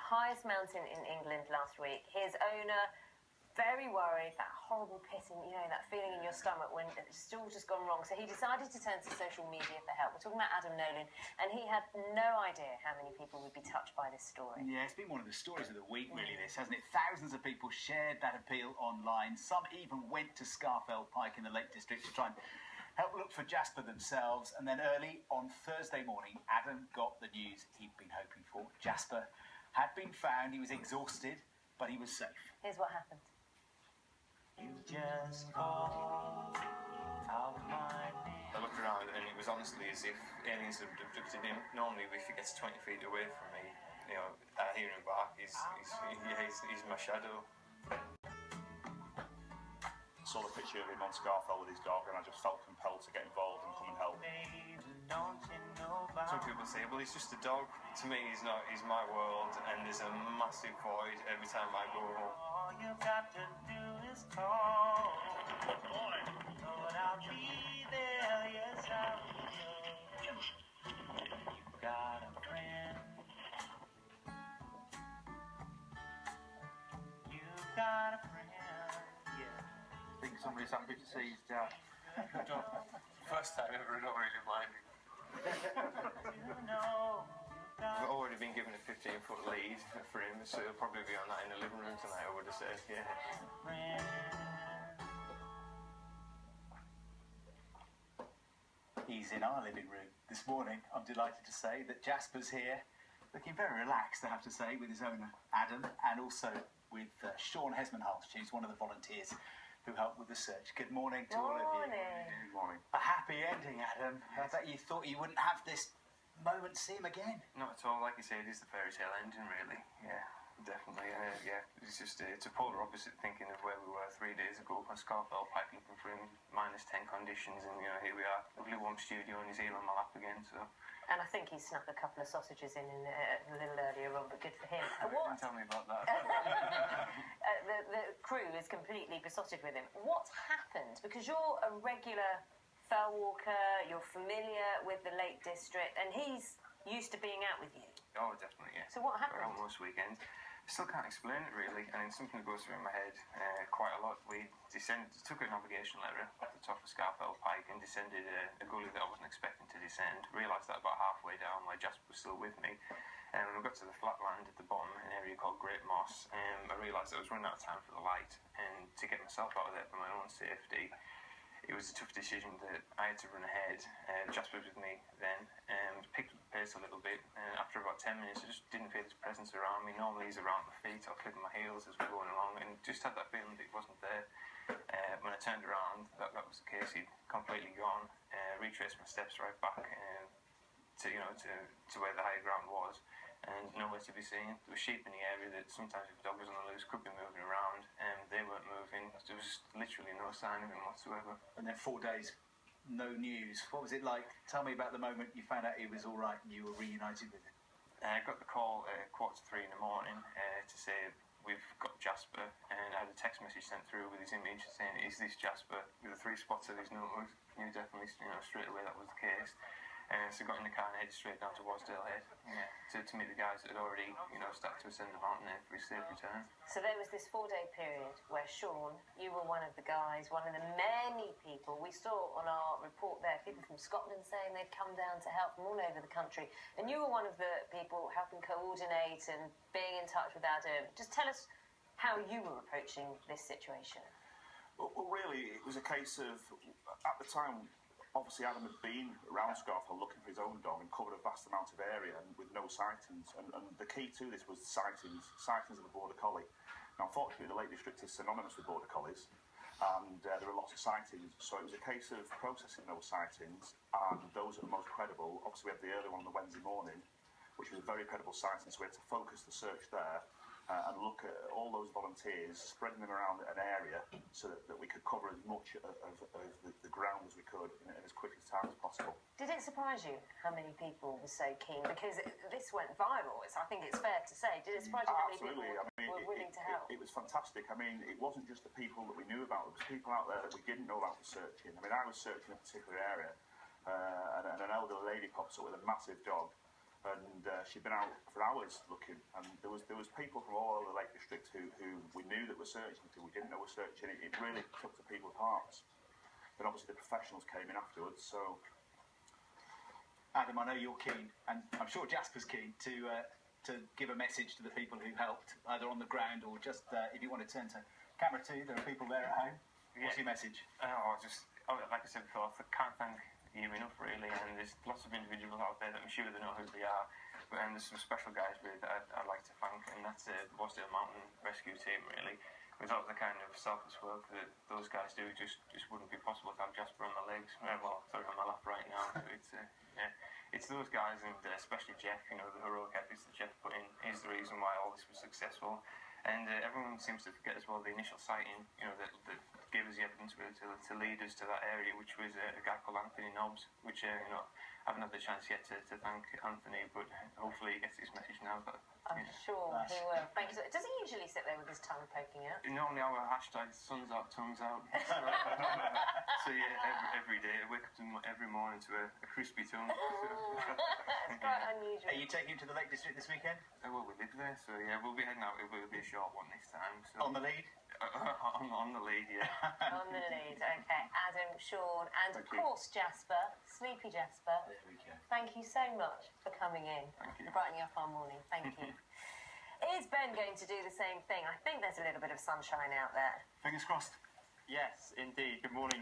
highest mountain in England last week. His owner, very worried, that horrible pit in, you know, that feeling in your stomach when it's all just gone wrong. So he decided to turn to social media for help. We're talking about Adam Nolan, and he had no idea how many people would be touched by this story. Yeah, it's been one of the stories of the week, really, this, hasn't it? Thousands of people shared that appeal online. Some even went to Scafell Pike in the Lake District to try and help look for Jasper themselves. And then early on Thursday morning, Adam got the news he'd been hoping for. Jasper had been found. He was exhausted, but he was safe. Here's what happened. You just called out my name. I looked around and it was honestly as if aliens had abducted him. Normally, if he gets 20 feet away from me, you know, I hear him bark. He's my shadow. I saw the picture of him on Scafell with his dog, and I just felt compelled to get involved and come and help. Some people say, well, he's just a dog. To me, he's not. He's my world, and there's a massive void every time I go home. All you got to do is call. Lord, I'll be there, yes, I will. You got a friend. You got a friend, yeah. I think somebody's happy to see his dad. First time ever, I don't really mind him. I've already been given a 15-foot lead for him, so he'll probably be on that in the living room tonight, I would have said, yeah. He's in our living room this morning. I'm delighted to say that Jasper's here, looking very relaxed, I have to say, with his owner, Adam, and also with Sean Hesmanhulst, who's one of the volunteers who helped with the search. Good morning to all of you. Good morning. A happy ending, Adam. I bet you thought you wouldn't have this moment to see him again. Not at all. Like you say, it is the fairy tale ending, really. Yeah, definitely. Yeah, it's just it's a polar opposite thinking of where we were 3 days ago on Scafell Pike, looking for him, -10 conditions, and you know, here we are, a blue warm studio, and he's here on my lap again. So. And I think he snuck a couple of sausages in a little earlier on, but good for him. Don't tell me about that. The crew is completely besotted with him. What happened? Because you're a regular fell walker, you're familiar with the Lake District, and he's used to being out with you. Oh, definitely, yeah. So what happened? Around most weekends. I still can't explain it, really. I mean, something that goes through my head quite a lot. We took a navigation ladder at the top of Scafell Pike and descended a gully that I wasn't expecting to descend. Realised that about halfway down, my Jasper was still with me. And when we got to the flat land at the bottom, an area called Great Moss, I realised I was running out of time for the light. And to get myself out of there for my own safety, it was a tough decision that I had to run ahead. Jasper was with me then, and picked up the pace a little bit. And after about 10 minutes, I just didn't feel his presence around me. Normally he's around my feet, I'll click my heels as we're going along, and just had that feeling that he wasn't there. When I turned around, that was the case. He'd completely gone. Retraced my steps right back to where the high ground was, and nowhere to be seen. There were sheep in the area that sometimes, if a dog was on the loose, could be moving around, and they weren't moving. There was literally no sign of him whatsoever. And then 4 days, no news. What was it like? Tell me about the moment you found out he was all right and you were reunited with him. I got the call at 2:45 in the morning to say we've got Jasper, and I had a text message sent through with his image saying, "Is this Jasper?" with the 3 spots of his nose. Knew definitely, straight away that was the case. So got in the car and headed straight down to Wasdale Head to meet the guys that had already, started to ascend the mountain there for his safe return. So there was this 4-day period where Sean, you were one of the guys, one of the many people. We saw on our report there people from Scotland saying they'd come down to help from all over the country. And you were one of the people helping coordinate and being in touch with Adam. Just tell us how you were approaching this situation. Well, really, it was a case of, at the time, obviously Adam had been around Scafell looking for his own dog and covered a vast amount of area and with no sightings. And the key to this was sightings of the Border Collie. Now, unfortunately, the Lake District is synonymous with Border Collies, and there are lots of sightings. So it was a case of processing those sightings, and those that are most credible. Obviously, we had the early one on the Wednesday morning, which was a very credible sighting, so we had to focus the search there. And look at all those volunteers, spreading them around an area so that we could cover as much of the ground as we could in as quick a time as possible. Did it surprise you how many people were so keen? Because this went viral, I think it's fair to say. Did it surprise you how many people were willing to help? It was fantastic. I mean, it wasn't just the people that we knew about. There was people out there that we didn't know about for searching. I mean, I was searching a particular area, and an elderly lady pops up with a massive dog. And she'd been out for hours looking, and there was was people from all over the Lake District who we knew that were searching, who we didn't know were searching. It really took to people's hearts. Then obviously the professionals came in afterwards, so... Adam, I know you're keen, and I'm sure Jasper's keen to give a message to the people who helped, either on the ground or just if you want to turn to camera 2, there are people there at home. What's your message? Like I said before, I can't thank you enough, really, and there's lots of individuals out there that I'm sure they know who they are, and there's some special guys really that I'd like to thank, and that's the Boston Mountain Rescue Team, really. Without the kind of selfless work that those guys do, just wouldn't be possible to have Jasper on my legs. Well, sorry, on my lap right now. So it's those guys, and especially Jeff. You know, the heroic efforts that Jeff put in is the reason why all this was successful. And everyone seems to forget as well the initial sighting. You know, that gave us the evidence really to lead us to that area, which was a guy called Anthony Nobbs, which I haven't had the chance yet to thank Anthony, but hopefully he gets his message now. But I'm sure he will. Thank you. Does he usually sit there with his tongue poking out? Normally our hashtag sun's out, tongue's out. So yeah, every day I wake up every morning to a crispy tongue. It's quite unusual. Are you taking him to the Lake District this weekend? Well, we live there, so yeah, we'll be heading out. It will be a short one this time. So. On the lead? On the lead, yeah. On the lead, okay. Adam, Sean, and of Thank you. course Jasper, Sleepy Jasper. There we go. Thank you so much for coming in. Thank you. And brightening up our morning. Thank you. Is Ben going to do the same thing? I think there's a little bit of sunshine out there. Fingers crossed. Yes, indeed. Good morning.